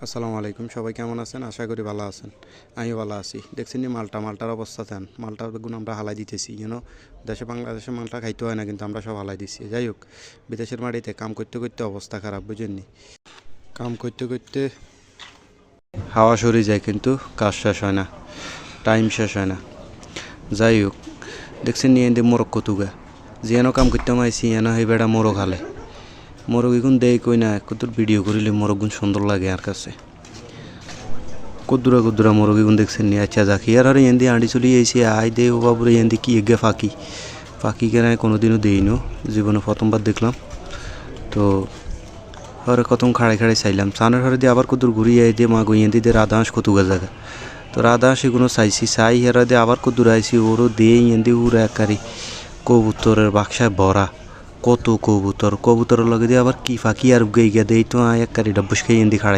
আসসালামু আলাইকুম, সবাই কেমন আছেন? আশা করি ভালো আছেন। আমি ভালো আছি। দেখছেন নি মালটার অবস্থা তেন মালটার গুণ আমরা হালাই দিতেছি দেশে বাংলাদেশে মালটা খাইতে হয় না, কিন্তু আমরা সব হালাই দিচ্ছি। যাই হোক, বিদেশের মাটিতে কাম করতে করতে অবস্থা খারাপ, বুঝেননি? কাম করতে করতে হাওয়া সরে যায়, কিন্তু কাজ শেষ হয় না, টাইম শেষ হয় না। যাই হোক, দেখছেন নি এনে মোরগ কতুগা যেন কাম করতে মাইছি এন হই বেড়া মোরগ হালে মোরগ এগুন দেই কই না কত ভিডিও করিলে মোরগ গুণ সুন্দর লাগে আর কাছে। কুদ্দুরা কুদ্দুরা মোরগ এগুন দেখছেন নি? আচ্ছা যাকি আর এন্দি আঁটি চলি এসে আই দে ও বাবুরে এন্দি কি এগে ফাঁকি ফাঁকি কেন কোনোদিনও দেইনো, জীবনে প্রথমবার দেখলাম। তো হরে কতম খাড়াই খাড়াই চাইলাম সানের হরে দিয়ে আবার কুদ্দুর ঘুরিয়ে দিয়ে মা গইয়েন্দি দিয়ে রাধা হাঁস কতুগা জায়গা। তো রাধা হাঁস এগুলো চাইছি চাই হেরা দিয়ে আবার কুদ্দুর আইসি ওরও দিয়ে এন্দি উড়ে একারি কবুতরের বাক্সায় ভরা কত কবুতরের লগে দিয়ে আবার কি ফাঁকি আর গই গিয়া দেই তো একারি ডাব্বুস খাই এন্দি খাড়াই।